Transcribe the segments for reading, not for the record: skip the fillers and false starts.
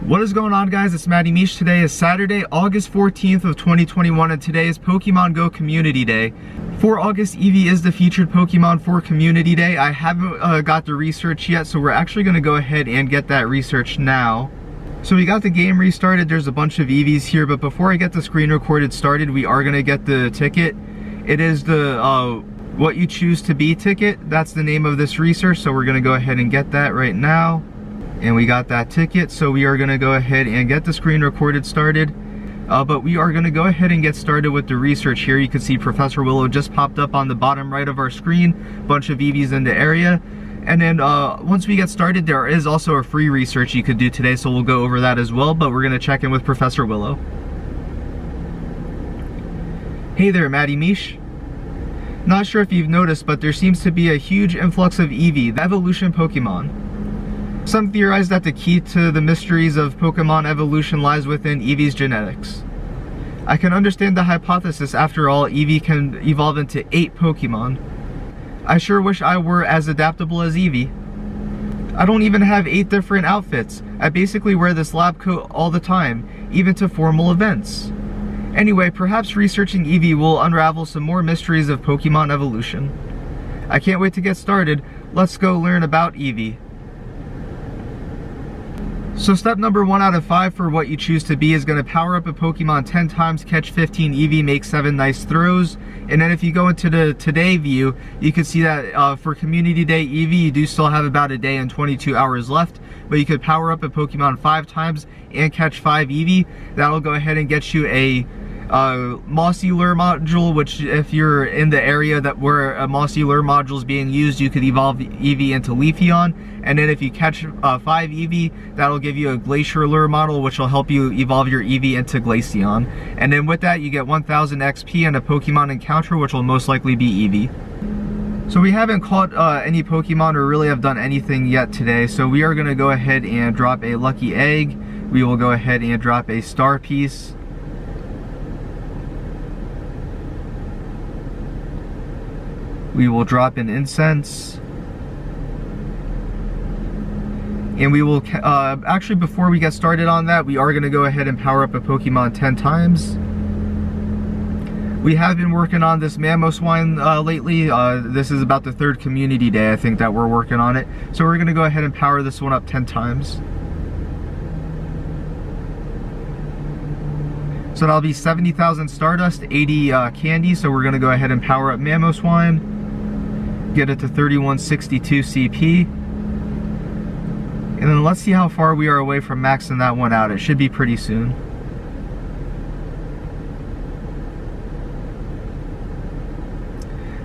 What is going on, guys? It's Matty Meesh. Today is Saturday, August 14th of 2021, and today is Pokemon Go Community Day. For August, Eevee is the featured Pokemon for Community Day. I haven't got the research yet, so we're actually going to go ahead and get that research now. So we got the game restarted. There's a bunch of Eevees here, but before I get the screen recorded started, we are going to get the ticket. It is the What You Choose to Be ticket. That's the name of this research, so we're going to go ahead and get that right now. And we got that ticket, so we are going to go ahead and get the screen recorded started. But we are going to go ahead and get started with the research here. You can see Professor Willow just popped up on the bottom right of our screen. Bunch of Eevees in the area. And then once we get started, there is also a free research you could do today, so we'll go over that as well. But we're going to check in with Professor Willow. Hey there, Matty Meesh. Not sure if you've noticed, but there seems to be a huge influx of Eevee, the evolution Pokemon. Some theorize that the key to the mysteries of Pokemon evolution lies within Eevee's genetics. I can understand the hypothesis. After all, Eevee can evolve into 8 Pokemon. I sure wish I were as adaptable as Eevee. I don't even have 8 different outfits. I basically wear this lab coat all the time, even to formal events. Anyway, perhaps researching Eevee will unravel some more mysteries of Pokemon evolution. I can't wait to get started. Let's go learn about Eevee. So step number 1 out of 5 for What You Choose to Be is going to power up a Pokemon 10 times, catch 15 Eevee, make 7 nice throws. And then if you go into the today view, you can see that for Community Day Eevee, you do still have about a day and 22 hours left. But you could power up a Pokemon 5 times and catch 5 Eevee. That'll go ahead and get you a Mossy Lure module, which if you're in the area where a Mossy Lure module is being used, you could evolve Eevee into Leafeon. And then if you catch 5 Eevee, that'll give you a Glacier Lure model, which will help you evolve your Eevee into Glaceon. And then with that, you get 1000 XP and a Pokemon encounter, which will most likely be Eevee. So we haven't caught any Pokemon or really have done anything yet today, so we are going to go ahead and drop a Lucky Egg. We will go ahead and drop a Star Piece. We will drop an Incense. And we will, actually before we get started on that, we are going to go ahead and power up a Pokemon 10 times. We have been working on this Mamoswine lately. This is about the 3rd Community Day, I think, that we're working on it. So we're going to go ahead and power this one up 10 times. So that'll be 70,000 Stardust, 80 candy. So we're going to go ahead and power up Mamoswine. Get it to 3162 CP. And then let's see how far we are away from maxing that one out. It should be pretty soon.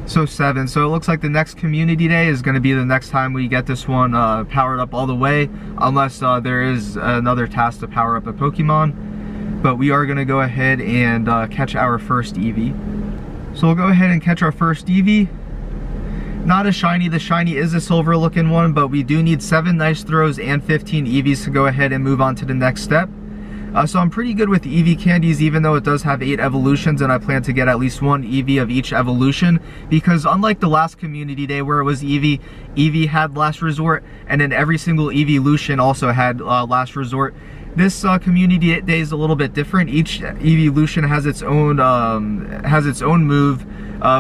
So 7. So it looks like the next Community Day is going to be the next time we get this one powered up all the way. Unless there is another task to power up a Pokemon. But we are going to go ahead and catch our first Eevee. So we'll go ahead and catch our first Eevee. Not a shiny. The shiny is a silver looking one, but we do need 7 nice throws and 15 Eevees to go ahead and move on to the next step. So I'm pretty good with Eevee candies, even though it does have 8 evolutions, and I plan to get at least 1 Eevee of each evolution, because unlike the last Community Day where it was Eevee, Eevee had Last Resort, and then every single Eeveelution also had Last Resort. This Community Day is a little bit different. Each Eeveelution has its own move,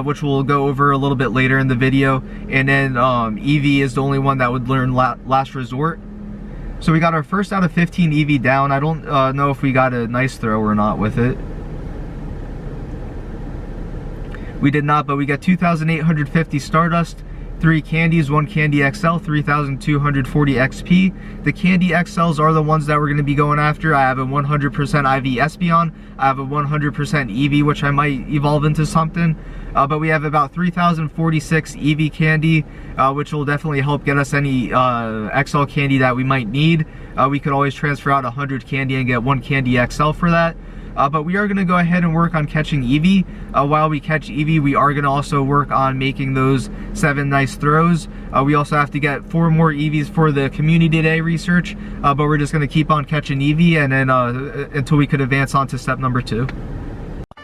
which we'll go over a little bit later in the video. And then Eevee is the only one that would learn Last Resort. So we got our first out of 15 Eevee down. I don't know if we got a nice throw or not with it. We did not, but we got 2,850 Stardust, 3 candies, 1 Candy XL, 3,240 XP. The Candy XLs are the ones that we're going to be going after. I have a 100% IV Espeon. I have a 100% Eevee, which I might evolve into something. But we have about 3,046 Eevee candy, which will definitely help get us any XL candy that we might need. We could always transfer out 100 candy and get 1 Candy XL for that. But we are going to go ahead and work on catching Eevee. While we catch Eevee, we are going to also work on making those 7 nice throws. We also have to get 4 more Eevees for the Community Day research, but we're just going to keep on catching Eevee and then until we could advance on to step number 2.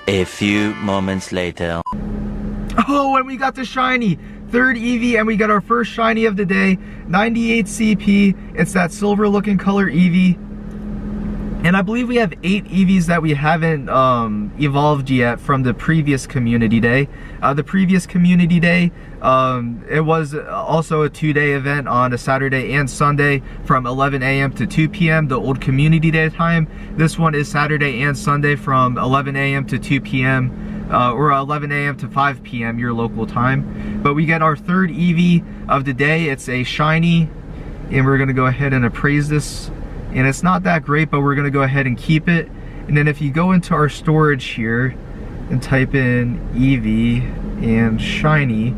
A few moments later. Oh, and we got the shiny! 3rd Eevee, and we got our first shiny of the day, 98 CP. It's that silver looking color Eevee. And I believe we have 8 Eevees that we haven't evolved yet from the previous community day. The previous community day, it was also a 2-day event on a Saturday and Sunday from 11 a.m. to 2 p.m. the old community day time. This one is Saturday and Sunday from 11 a.m. to 2 p.m. Or 11 a.m. to 5 p.m. your local time. But we get our 3rd Eevee of the day. It's a shiny, and we're gonna go ahead and appraise this. And it's not that great, but we're gonna go ahead and keep it. And then if you go into our storage here and type in Eevee and shiny,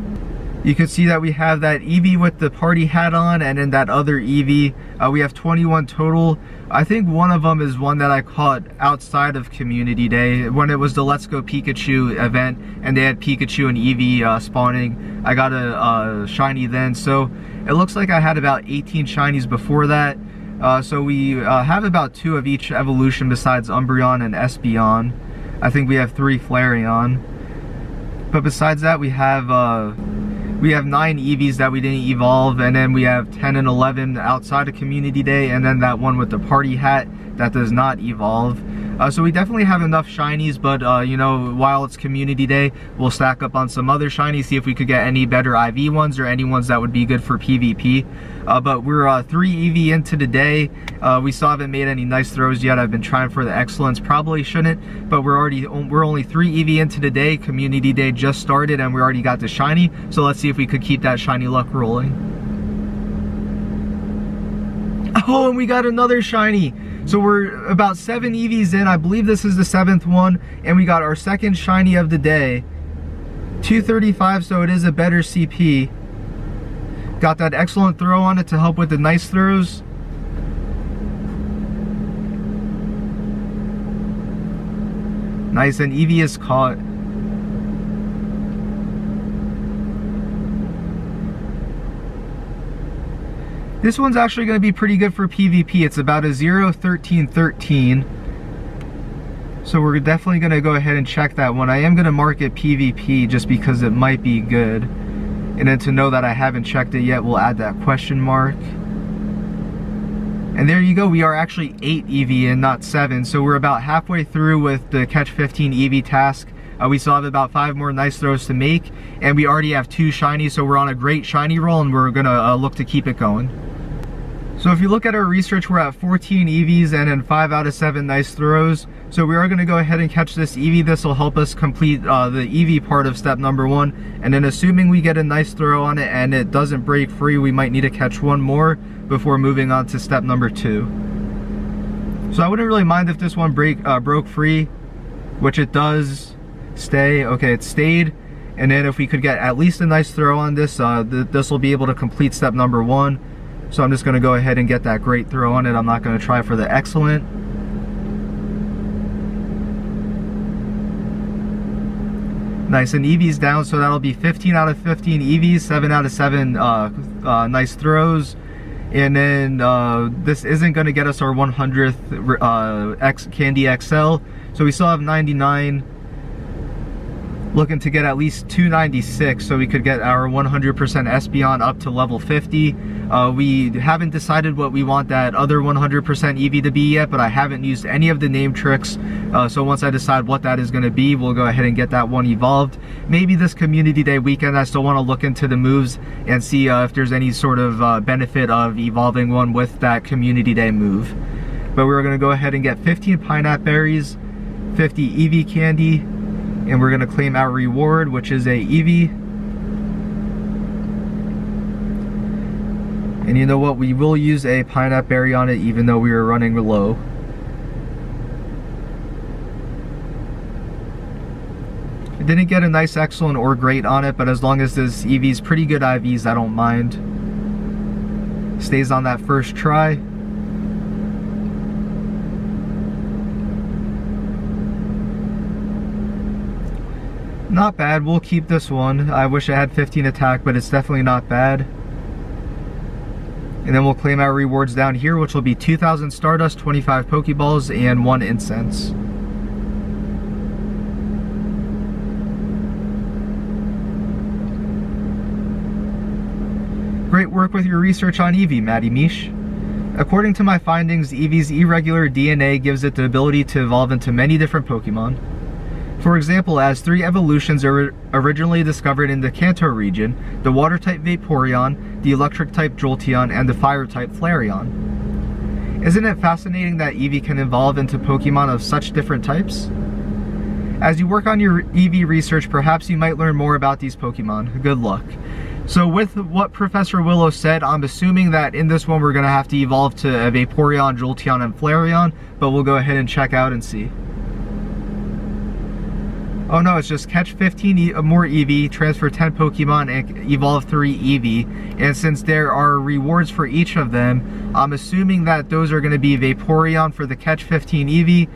you can see that we have that Eevee with the party hat on, and then that other Eevee. We have 21 total. I think one of them is one that I caught outside of community day when it was the Let's Go Pikachu event and they had Pikachu and Eevee spawning. I got a shiny then, so it looks like I had about 18 shinies before that. So we have about 2 of each evolution besides Umbreon and Espeon. I think we have 3 Flareon. But besides that, we have 9 Eevees that we didn't evolve, and then we have 10 and 11 outside of community day, and then that one with the party hat that does not evolve. So we definitely have enough shinies, but you know, while it's community day, we'll stack up on some other shinies, see if we could get any better IV ones or any ones that would be good for PvP. But we're 3 Eevee into the day. We still haven't made any nice throws yet. I've been trying for the excellence, probably shouldn't, but we're only 3 Eevee into the day. Community day just started and we already got the shiny, so let's see if we could keep that shiny luck rolling. Oh, and we got another shiny. So we're about 7 Eevees in. I believe this is the 7th one, and we got our 2nd shiny of the day. 235, so it is a better CP. Got that excellent throw on it to help with the nice throws. Nice, and Eevee is caught. This one's actually going to be pretty good for PvP. It's about a 0-13-13. So we're definitely going to go ahead and check that one. I am going to mark it PvP just because it might be good. And then to know that I haven't checked it yet, we'll add that question mark. And there you go, we are actually 8 Eevee and not 7. So we're about halfway through with the catch 15 Eevee task. We still have about 5 more nice throws to make, and we already have 2 shinies, so we're on a great shiny roll, and we're gonna look to keep it going. So if you look at our research, we're at 14 Eevees and then 5 out of 7 nice throws. So we are going to go ahead and catch this Eevee. This will help us complete the Eevee part of step number 1. And then assuming we get a nice throw on it and it doesn't break free, we might need to catch 1 more before moving on to step number 2. So I wouldn't really mind if this one broke free, which it does stay. Okay, it stayed. And then if we could get at least a nice throw on this, this will be able to complete step number 1. So I'm just going to go ahead and get that great throw on it. I'm not going to try for the excellent. Nice, and Eevee's down, so that'll be 15 out of 15 Eevees, 7 out of 7 nice throws. And then this isn't going to get us our 100th Candy XL. So we still have 99. Looking to get at least 296 so we could get our 100% Espeon up to level 50. We haven't decided what we want that other 100% Eevee to be yet, but I haven't used any of the name tricks. So once I decide what that is going to be, we'll go ahead and get that one evolved. Maybe this community day weekend, I still want to look into the moves and see if there's any sort of benefit of evolving one with that community day move. But we're going to go ahead and get 15 pineapple berries, 50 Eevee candy, and we're going to claim our reward, which is a Eevee. And you know what, we will use a pineapple berry on it even though we were running low. I didn't get a nice excellent or great on it, but as long as this Eevee's pretty good IVs, I don't mind. Stays on that first try. Not bad, we'll keep this one. I wish I had 15 attack, but it's definitely not bad. And then we'll claim our rewards down here, which will be 2,000 Stardust, 25 Pokeballs, and 1 Incense. Great work with your research on Eevee, Matty Meesh. According to my findings, Eevee's irregular DNA gives it the ability to evolve into many different Pokemon. For example, it has 3 evolutions originally discovered in the Kanto region: the Water-type Vaporeon, the Electric-type Jolteon, and the Fire-type Flareon. Isn't it fascinating that Eevee can evolve into Pokemon of such different types? As you work on your Eevee research, perhaps you might learn more about these Pokemon. Good luck. So with what Professor Willow said, I'm assuming that in this one we're going to have to evolve to a Vaporeon, Jolteon, and Flareon, but we'll go ahead and check out and see. Oh no, it's just catch 15 more Eevee, transfer 10 Pokemon, and evolve 3 Eevee. And since there are rewards for each of them, I'm assuming that those are going to be Vaporeon for the catch 15 Eevee,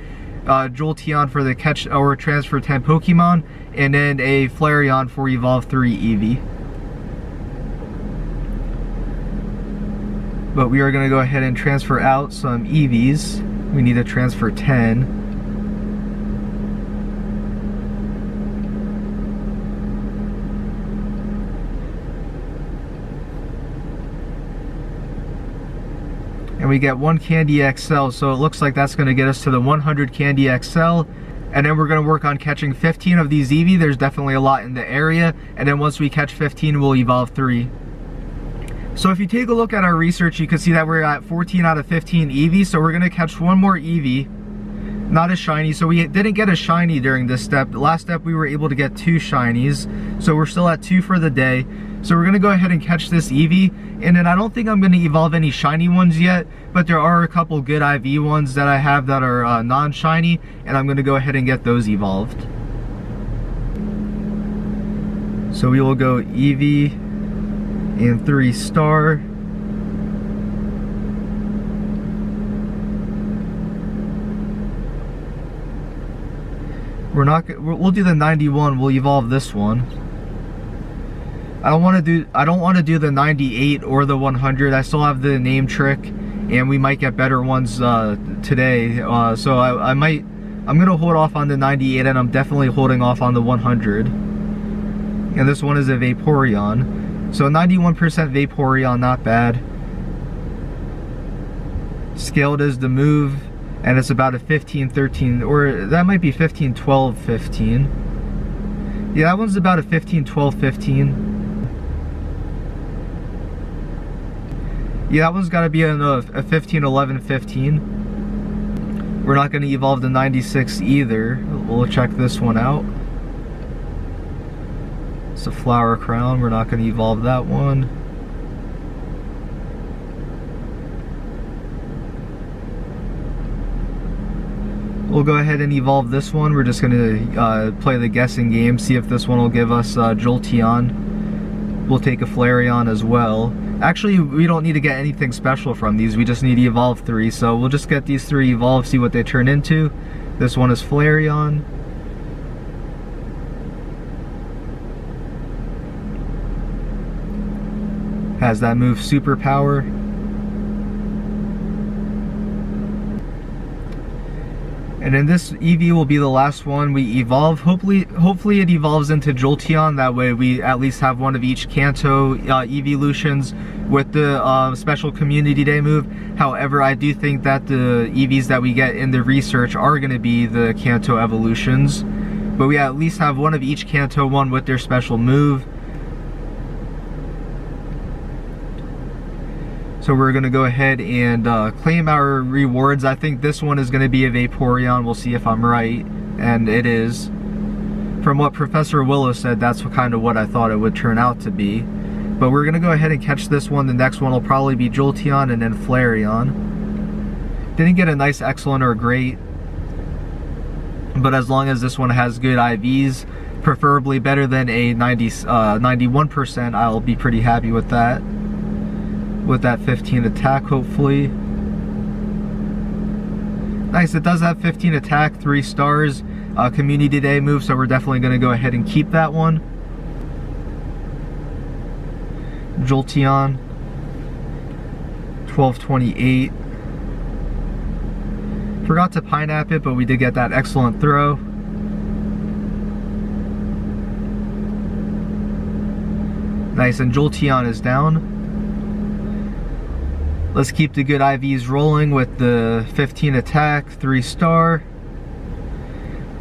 Jolteon for the catch or transfer 10 Pokemon, and then a Flareon for evolve 3 Eevee. But we are going to go ahead and transfer out some Eevees. We need to transfer 10. And we get 1 Candy XL, so it looks like that's going to get us to the 100 Candy XL. And then we're going to work on catching 15 of these Eevee. There's definitely a lot in the area. And then once we catch 15, we'll evolve 3. So if you take a look at our research, you can see that we're at 14 out of 15 Eevee. So we're going to catch 1 more Eevee. Not a shiny, so we didn't get a shiny during this step. The last step we were able to get 2 shinies. So we're still at 2 for the day. So we're going to go ahead and catch this Eevee. And then I don't think I'm going to evolve any shiny ones yet, but there are a couple good IV ones that I have that are non-shiny, and I'm going to go ahead and get those evolved. So we will go Eevee and 3 star. We'll do the 91, we'll evolve this one. I don't want to do the 98 or the 100. I still have the name trick, and we might get better ones today. So I'm gonna hold off on the 98, and I'm definitely holding off on the 100. And this one is a Vaporeon, so 91% Vaporeon, not bad. Scaled is the move, and it's about a 15, 13, or that might be 15, 12, 15. Yeah, that one's about a 15, 12, 15. Yeah, that one's got to be a 15, 11, 15. We're not going to evolve the 96 either. We'll check this one out. It's a Flower Crown. We're not going to evolve that one. We'll go ahead and evolve this one. We're just going to play the guessing game, see if this one will give us Jolteon. We'll take a Flareon as well. Actually, we don't need to get anything special from these. We just need to evolve 3. So we'll just get these 3 evolved, see what they turn into. This one is Flareon. Has that move Superpower. And then this Eevee will be the last one we evolve. Hopefully it evolves into Jolteon. That way we at least have one of each Kanto evolutions with the special Community Day move. However, I do think that the Eevees that we get in the research are going to be the Kanto evolutions. But we at least have one of each Kanto one with their special move. So we're going to go ahead and claim our rewards. I think this one is going to be a Vaporeon. We'll see if I'm right. And it is. From what Professor Willow said, that's kind of what I thought it would turn out to be. But we're going to go ahead and catch this one. The next one will probably be Jolteon and then Flareon. Didn't get a nice excellent or great. But as long as this one has good IVs, preferably better than a 91%, I'll be pretty happy with that. With that 15 attack, hopefully. Nice, it does have 15 attack, 3 stars, Community Day move, so we're definitely going to go ahead and keep that one. Jolteon, 1228. Forgot to Pineapple it, but we did get that excellent throw. Nice, and Jolteon is down. Let's keep the good IVs rolling with the 15 attack, 3-star.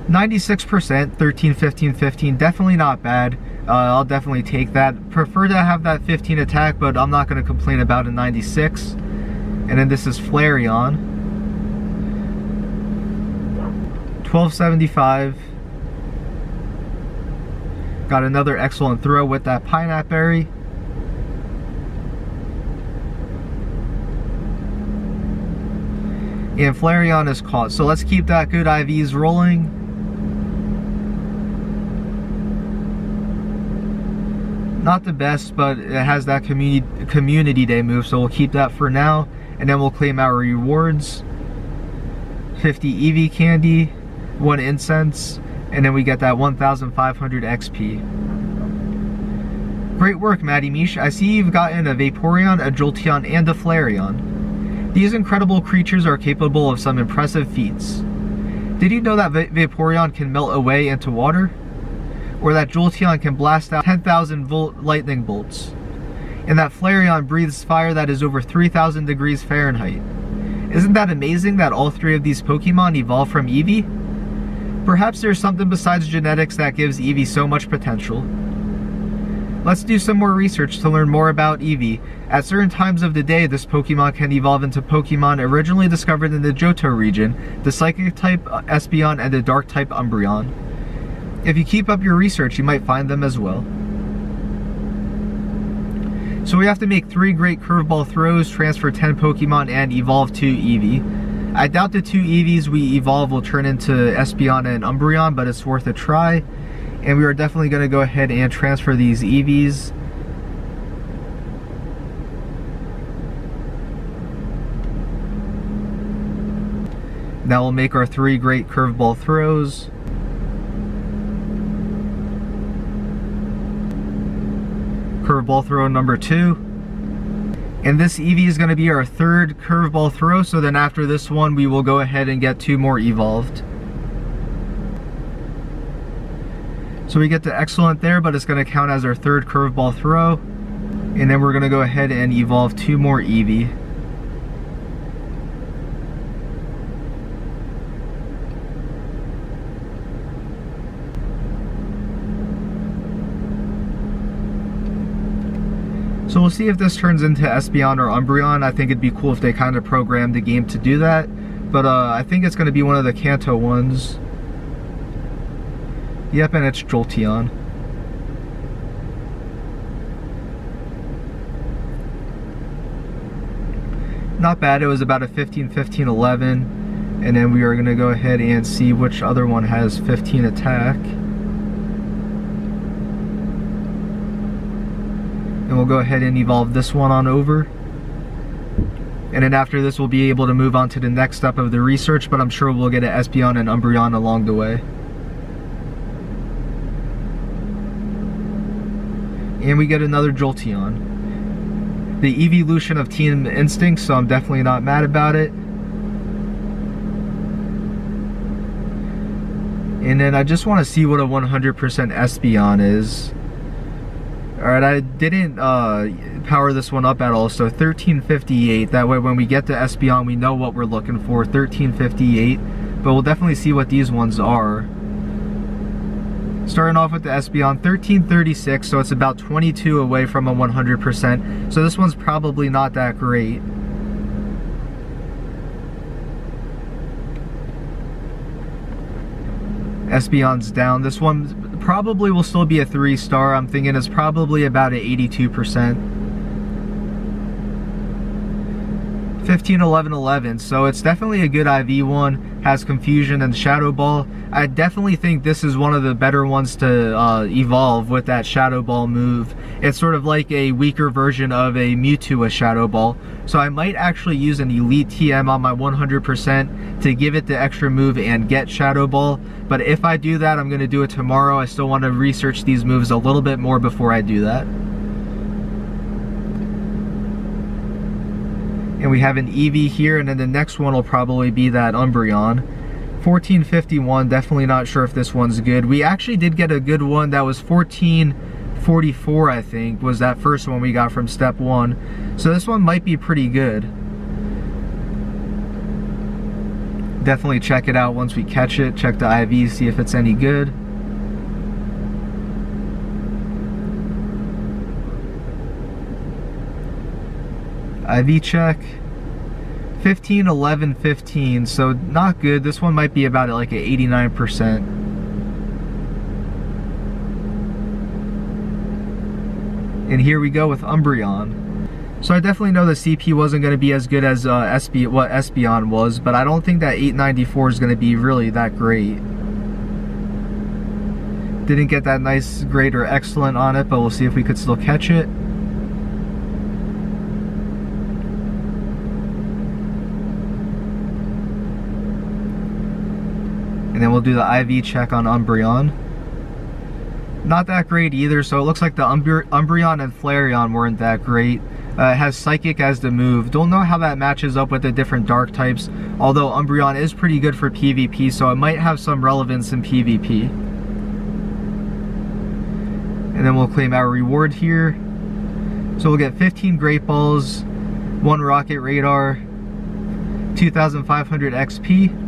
96%, 13, 15, 15, definitely not bad. I'll definitely take that. Prefer to have that 15 attack, but I'm not going to complain about a 96. And then this is Flareon. 1275. Got another excellent throw with that Pineapple Berry. And Flareon is caught. So let's keep that good IVs rolling. Not the best, but it has that community day move, so we'll keep that for now. And then we'll claim our rewards. 50 Eevee candy, 1 incense, and then we get that 1,500 XP. Great work, Matty Meesh. I see you've gotten a Vaporeon, a Jolteon, and a Flareon. These incredible creatures are capable of some impressive feats. Did you know that Vaporeon can melt away into water? Or that Jolteon can blast out 10,000 volt lightning bolts? And that Flareon breathes fire that is over 3,000 degrees Fahrenheit. Isn't that amazing that all 3 of these Pokemon evolved from Eevee? Perhaps there's something besides genetics that gives Eevee so much potential. Let's do some more research to learn more about Eevee. At certain times of the day, this Pokemon can evolve into Pokemon originally discovered in the Johto region, the Psychic type Espeon and the Dark type Umbreon. If you keep up your research, you might find them as well. So we have to make 3 great curveball throws, transfer 10 Pokemon, and evolve 2 Eevee. I doubt the 2 Eevees we evolve will turn into Espeon and Umbreon, but it's worth a try. And we are definitely going to go ahead and transfer these Eevees. Now we'll make our 3 great curveball throws. Curveball throw number 2. And this Eevee is going to be our 3rd curveball throw, so then after this one we will go ahead and get 2 more evolved. So we get the excellent there, but it's going to count as our 3rd curveball throw. And then we're going to go ahead and evolve 2 more Eevee. So we'll see if this turns into Espeon or Umbreon. I think it'd be cool if they kind of programmed the game to do that. But I think it's going to be one of the Kanto ones. Yep, and it's Jolteon. Not bad, it was about a 15, 15, 11. And then we are going to go ahead and see which other one has 15 attack. And we'll go ahead and evolve this one on over. And then after this we'll be able to move on to the next step of the research, but I'm sure we'll get an Espeon and Umbreon along the way. And we get another Jolteon. The evolution of Team Instinct, so I'm definitely not mad about it. And then I just want to see what a 100% Espeon is. Alright, I didn't power this one up at all, so 1358. That way when we get to Espeon, we know what we're looking for, 1358. But we'll definitely see what these ones are. Starting off with the Espeon, 1336, so it's about 22 away from a 100%. So this one's probably not that great. Espeon's down. This one probably will still be a 3-star. I'm thinking it's probably about an 82%. 15, 11, 11. So it's definitely a good IV one. Has Confusion and Shadow Ball. I definitely think this is one of the better ones to evolve with that Shadow Ball move. It's sort of like a weaker version of a Mewtwo with Shadow Ball. So I might actually use an Elite TM on my 100% to give it the extra move and get Shadow Ball. But if I do that, I'm going to do it tomorrow. I still want to research these moves a little bit more before I do that. And we have an Eevee here, and then the next one will probably be that Umbreon. 1451, definitely not sure if this one's good. We actually did get a good one that was 1444, I think, was that first one we got from step 1. So this one might be pretty good. Definitely check it out once we catch it. Check the IV, see if it's any good. IV check. 15, 11, 15, so not good. This one might be about like an 89%. And here we go with Umbreon. So I definitely know the CP wasn't going to be as good as what Espeon was, but I don't think that 894 is going to be really that great. Didn't get that nice, great, or excellent on it, but we'll see if we could still catch it. And then we'll do the IV check on Umbreon. Not that great either, so it looks like the Umbreon and Flareon weren't that great. It has Psychic as the move. Don't know how that matches up with the different dark types, although Umbreon is pretty good for PvP, so it might have some relevance in PvP. And then we'll claim our reward here. So we'll get 15 Great Balls, 1 Rocket Radar, 2,500 XP.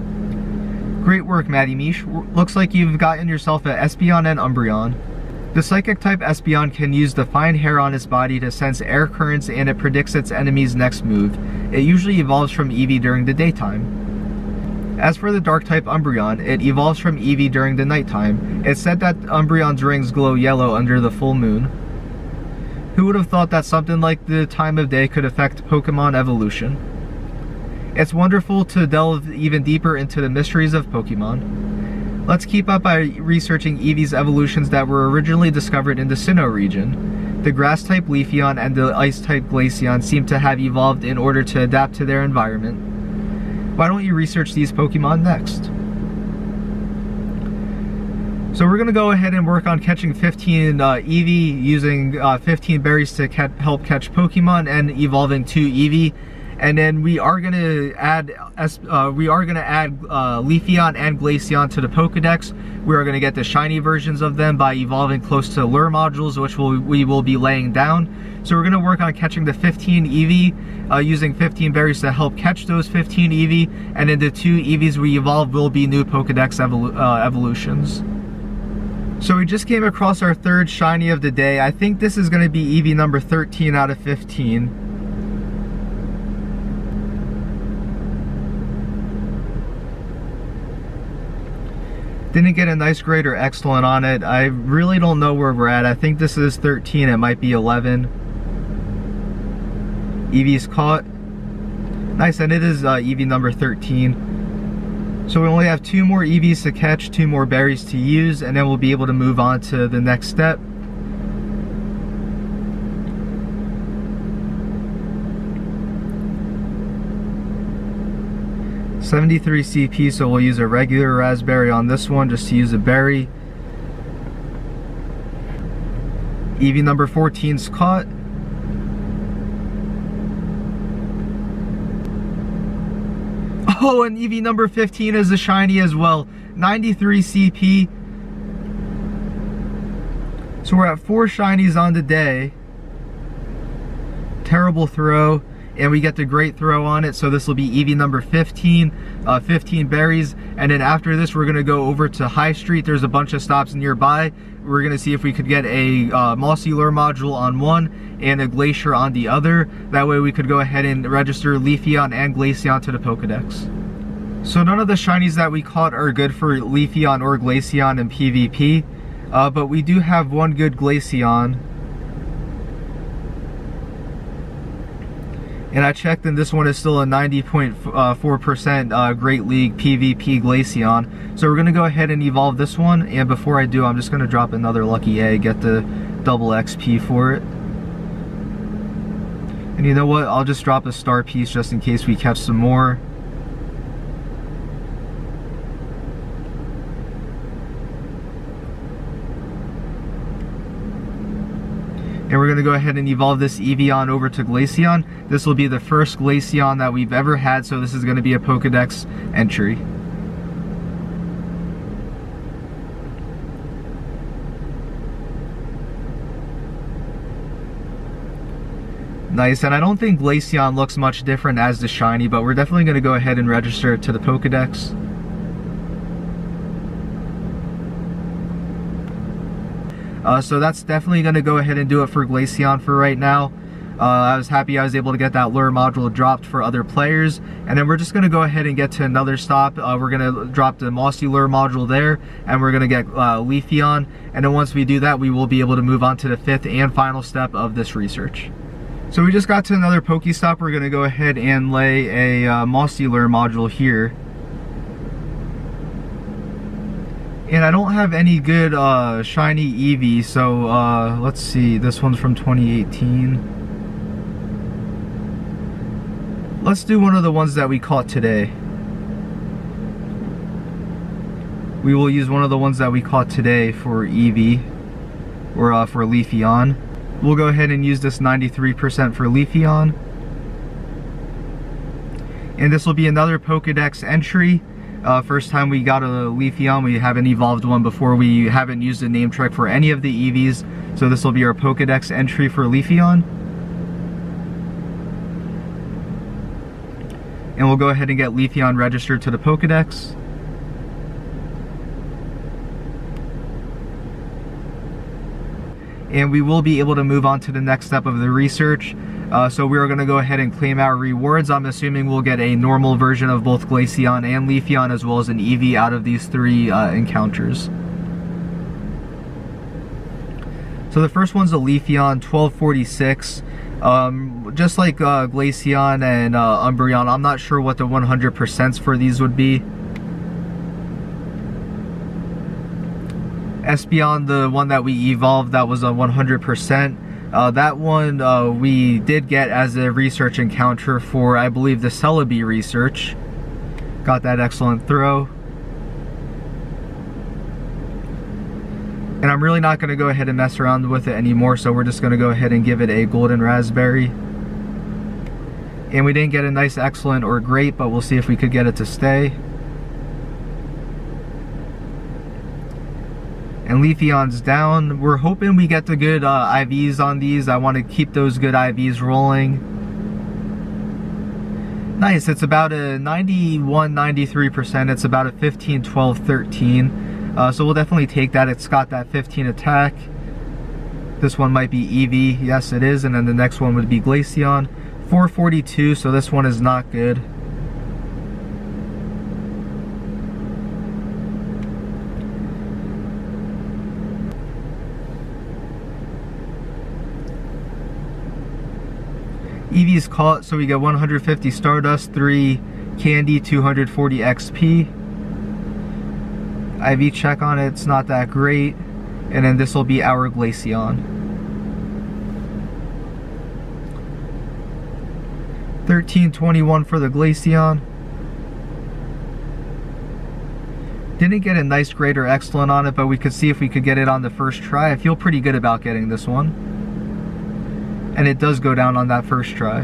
Great work, Matty Meesh. Looks like you've gotten yourself an Espeon and Umbreon. The Psychic type Espeon can use the fine hair on its body to sense air currents, and it predicts its enemy's next move. It usually evolves from Eevee during the daytime. As for the Dark type Umbreon, it evolves from Eevee during the nighttime. It's said that Umbreon's rings glow yellow under the full moon. Who would have thought that something like the time of day could affect Pokemon evolution? It's wonderful to delve even deeper into the mysteries of Pokemon. Let's keep up by researching Eevee's evolutions that were originally discovered in the Sinnoh region. The Grass-type Leafeon and the Ice-type Glaceon seem to have evolved in order to adapt to their environment. Why don't you research these Pokemon next? So we're going to go ahead and work on catching 15 Eevee, using 15 berries to help catch Pokemon, and evolving 2 Eevee. And then we are gonna add Leafeon and Glaceon to the Pokédex. We are gonna get the shiny versions of them by evolving close to lure modules, which we will be laying down. So we're gonna work on catching the 15 Eevee, using 15 berries to help catch those 15 Eevee, and then the 2 Eevees we evolve will be new Pokédex evolutions. So we just came across our 3rd shiny of the day. I think this is gonna be Eevee number 13 out of 15. Didn't get a nice, great, or excellent on it. I really don't know where we're at. I think this is 13, it might be 11. Eevee's caught. Nice, and it is Eevee number 13. So we only have 2 more Eevees to catch, 2 more berries to use, and then we'll be able to move on to the next step. $73 CP, so we'll use a regular raspberry on this one just to use a berry. Eevee number 14's caught. Oh, and Eevee number 15 is a shiny as well. 93 CP. So we're at 4 shinies on the day. Terrible throw. And we get the great throw on it, so this will be Eevee number 15, 15 berries, and then after this we're going to go over to High Street. There's a bunch of stops nearby. We're going to see if we could get a Mossy Lure module on one and a Glacier on the other. That way we could go ahead and register Leafeon and Glaceon to the Pokédex. So none of the shinies that we caught are good for Leafeon or Glaceon in PvP, but we do have one good Glaceon. And I checked, and this one is still a 90.4% Great League PvP Glaceon. So we're going to go ahead and evolve this one. And before I do, I'm just going to drop another lucky egg, get the double XP for it. And you know what? I'll just drop a star piece just in case we catch some more. And we're going to go ahead and evolve this Eevee on over to Glaceon. This will be the first Glaceon that we've ever had, so this is going to be a Pokédex entry. Nice, and I don't think Glaceon looks much different as the shiny, but we're definitely going to go ahead and register it to the Pokédex. So that's definitely going to go ahead and do it for Glaceon for right now. I was happy I was able to get that lure module dropped for other players. And then we're just going to go ahead and get to another stop. We're going to drop the Mossy lure module there, and we're going to get Leafeon. And then once we do that, we will be able to move on to the 5th and final step of this research. So we just got to another Pokestop. We're going to go ahead and lay a Mossy lure module here. And I don't have any good shiny Eevee, so let's see. This one's from 2018. Let's do one of the ones that we caught today. We will use one of the ones that we caught today for Eevee, or for Leafeon. We'll go ahead and use this 93% for Leafeon. And this will be another Pokédex entry. First time we got a Leafeon. We haven't evolved one before. We haven't used a name trick for any of the Eevees. So this will be our Pokédex entry for Leafeon. And we'll go ahead and get Leafeon registered to the Pokédex. And we will be able to move on to the next step of the research. So we are going to go ahead and claim our rewards. I'm assuming we'll get a normal version of both Glaceon and Leafeon, as well as an Eevee out of these 3 encounters. So the first one's a Leafeon, 1246. Just like Glaceon and Umbreon, I'm not sure what the 100% for these would be. Espeon, the one that we evolved, that was a 100%. That one we did get as a research encounter for, I believe, the Celebi research. Got that excellent throw. And I'm really not going to go ahead and mess around with it anymore, so we're just going to go ahead and give it a golden raspberry. And we didn't get a nice excellent or great, but we'll see if we could get it to stay. And Leafeon's down. We're hoping we get the good IVs on these. I want to keep those good IVs rolling. Nice, it's about a 91, 93%. It's about a 15, 12, 13. So we'll definitely take that. It's got that 15 attack. This one might be Eevee. Yes, it is. And then the next one would be Glaceon. 442, so this one is not good. Eevee's caught, so we get 150 Stardust, 3 Candy, 240 XP. IV check on it, it's not that great. And then this will be our Glaceon. 1321 for the Glaceon. Didn't get a nice, great, or excellent on it, but we could see if we could get it on the first try. I feel pretty good about getting this one. And it does go down on that first try.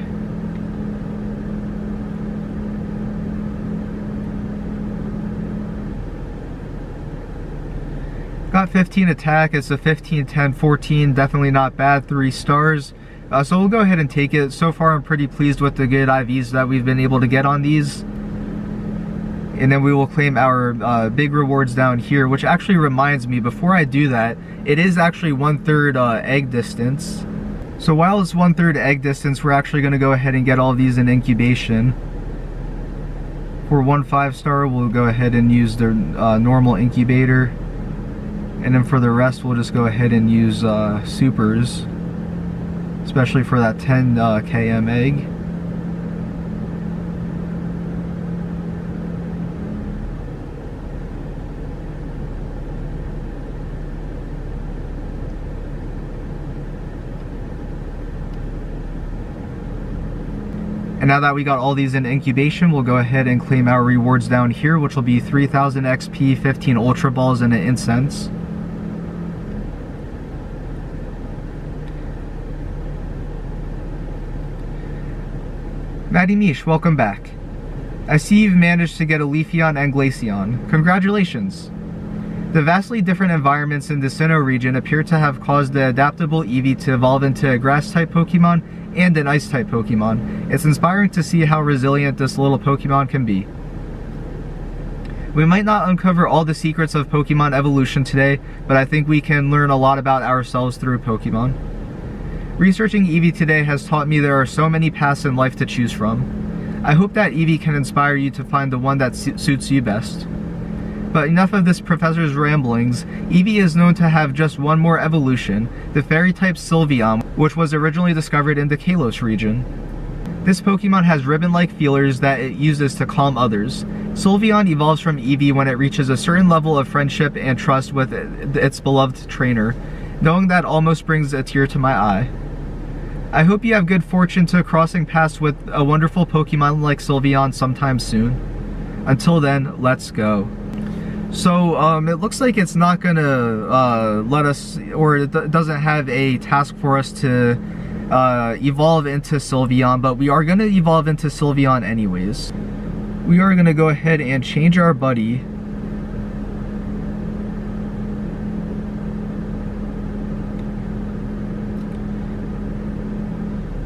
Got 15 attack. It's a 15, 10, 14. Definitely not bad. 3 stars. So we'll go ahead and take it. So far, I'm pretty pleased with the good IVs that we've been able to get on these. And then we will claim our big rewards down here, which actually reminds me, before I do that, it is actually 1/3 egg distance. So while it's 1/3 egg distance, we're actually going to go ahead and get all of these in incubation. For 1 5-star, we'll go ahead and use the normal incubator. And then for the rest, we'll just go ahead and use supers. Especially for that 10 km egg. And now that we got all these in incubation, we'll go ahead and claim our rewards down here, which will be 3000 XP, 15 Ultra Balls, and an Incense. Matty Meesh, welcome back. I see you've managed to get a Leafeon and Glaceon. Congratulations. The vastly different environments in the Sinnoh region appear to have caused the adaptable Eevee to evolve into a grass-type Pokemon and an ice-type Pokemon. It's inspiring to see how resilient this little Pokemon can be. We might not uncover all the secrets of Pokemon evolution today, but I think we can learn a lot about ourselves through Pokemon. Researching Eevee today has taught me there are so many paths in life to choose from. I hope that Eevee can inspire you to find the one that suits you best. But enough of this professor's ramblings. Eevee is known to have just one more evolution, the fairy-type Sylveon, which was originally discovered in the Kalos region. This Pokemon has ribbon-like feelers that it uses to calm others. Sylveon evolves from Eevee when it reaches a certain level of friendship and trust with its beloved trainer. Knowing that almost brings a tear to my eye. I hope you have good fortune to crossing paths with a wonderful Pokemon like Sylveon sometime soon. Until then, let's go. So, it looks like it's not gonna let us, or it doesn't have a task for us to evolve into Sylveon, but we are gonna evolve into Sylveon anyways. We are gonna go ahead and change our buddy.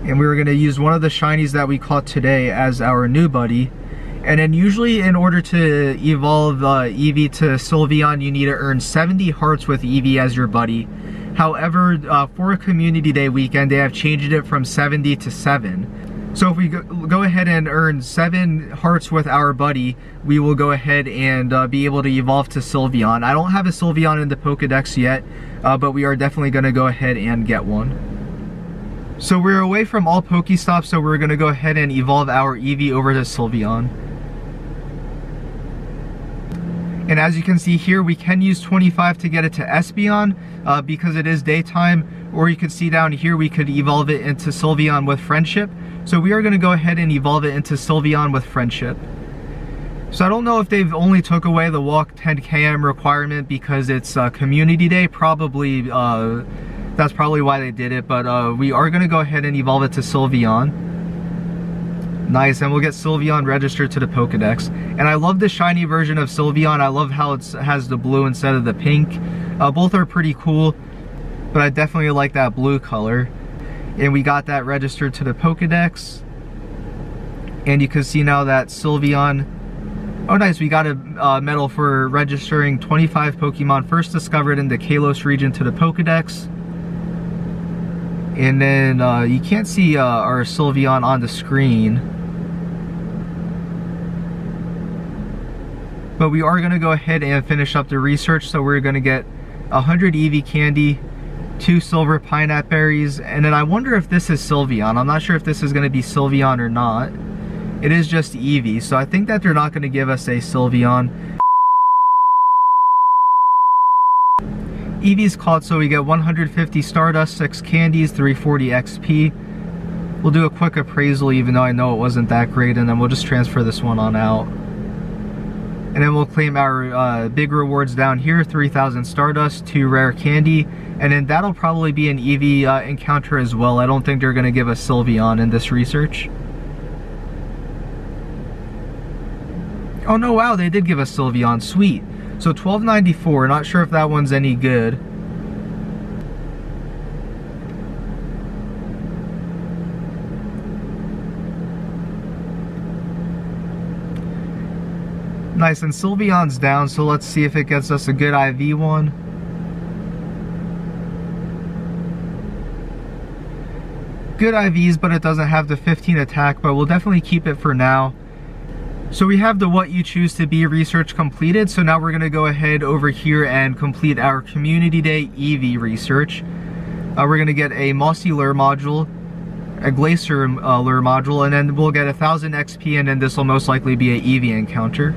And we're gonna use one of the shinies that we caught today as our new buddy. And then usually in order to evolve Eevee to Sylveon, you need to earn 70 hearts with Eevee as your buddy. However, for a Community Day weekend, they have changed it from 70 to 7. So if we go ahead and earn 7 hearts with our buddy, we will go ahead and be able to evolve to Sylveon. I don't have a Sylveon in the Pokédex yet, but we are definitely going to go ahead and get one. So we're away from all Pokéstops, so we're going to go ahead and evolve our Eevee over to Sylveon. And as you can see here, we can use 25 to get it to Espeon because it is daytime. Or you can see down here, we could evolve it into Sylveon with Friendship. So we are going to go ahead and evolve it into Sylveon with Friendship. So I don't know if they've only took away the walk 10 km requirement because it's Community Day. Probably, that's probably why they did it. But we are going to go ahead and evolve it to Sylveon. Nice, and we'll get Sylveon registered to the Pokédex. And I love the shiny version of Sylveon. I love how it has the blue instead of the pink. Both are pretty cool, but I definitely like that blue color. And we got that registered to the Pokédex. And you can see now that Sylveon... Oh nice, we got a medal for registering 25 Pokemon first discovered in the Kalos region to the Pokédex. And then you can't see our Sylveon on the screen. But we are going to go ahead and finish up the research. So we're going to get 100 Eevee candy, 2 silver pineapple berries, and then I wonder if this is Sylveon. I'm not sure if this is going to be Sylveon or not. It is just Eevee, so I think that they're not going to give us a Sylveon. Eevee's caught, so we get 150 Stardust, 6 candies, 340 XP. We'll do a quick appraisal even though I know it wasn't that great, and then we'll just transfer this one on out. And then we'll claim our big rewards down here, 3,000 Stardust, 2 rare candy, and then that'll probably be an Eevee encounter as well. I don't think they're going to give us Sylveon in this research. Oh no, wow, they did give us Sylveon, sweet. So 1294, not sure if that one's any good. Nice, and Sylveon's down, so let's see if it gets us a good IV one. Good IVs, but it doesn't have the 15 attack, but we'll definitely keep it for now. So we have the what you choose to be research completed, so now we're going to go ahead over here and complete our Community Day Eevee research. We're going to get a Mossy Lure module, a Glacier Lure module, and then we'll get 1,000 XP, and then this will most likely be an Eevee encounter.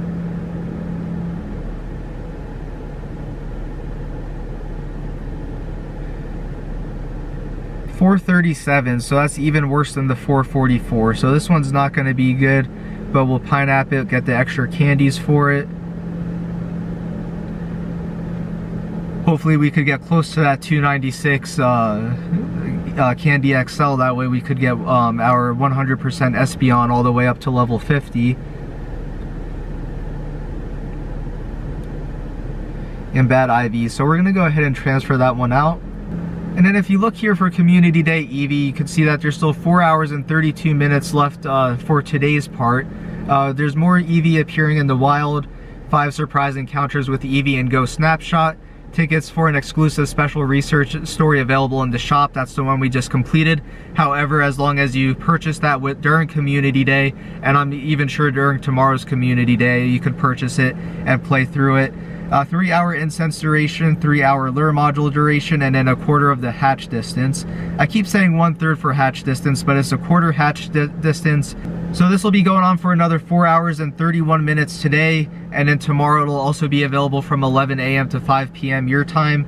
$437, so that's even worse than the 444. So this one's not going to be good, but we'll pineapple it, get the extra candies for it. Hopefully we could get close to that 296 Candy XL. That way we could get our 100% Espeon all the way up to level 50. and bad IV. So we're gonna go ahead and transfer that one out. And then if you look here for Community Day Eevee, you can see that there's still 4 hours and 32 minutes left for today's part. There's more Eevee appearing in the wild, 5 surprise encounters with Eevee and Go Snapshot, tickets for an exclusive special research story available in the shop. That's the one we just completed. However, as long as you purchase that during Community Day, and I'm even sure during tomorrow's Community Day, you could purchase it and play through it. 3 hour incense duration, 3 hour lure module duration, and then a quarter of the hatch distance. I keep saying 1/3 for hatch distance, but it's a quarter hatch distance. So this will be going on for another 4 hours and 31 minutes today, and then tomorrow it'll also be available from 11 a.m. to 5 p.m. your time.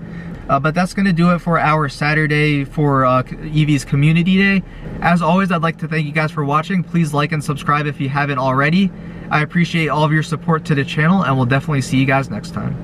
But that's going to do it for our Saturday for Eevee's Community Day. As always, I'd like to thank you guys for watching. Please like and subscribe if you haven't already. I appreciate all of your support to the channel, and we'll definitely see you guys next time.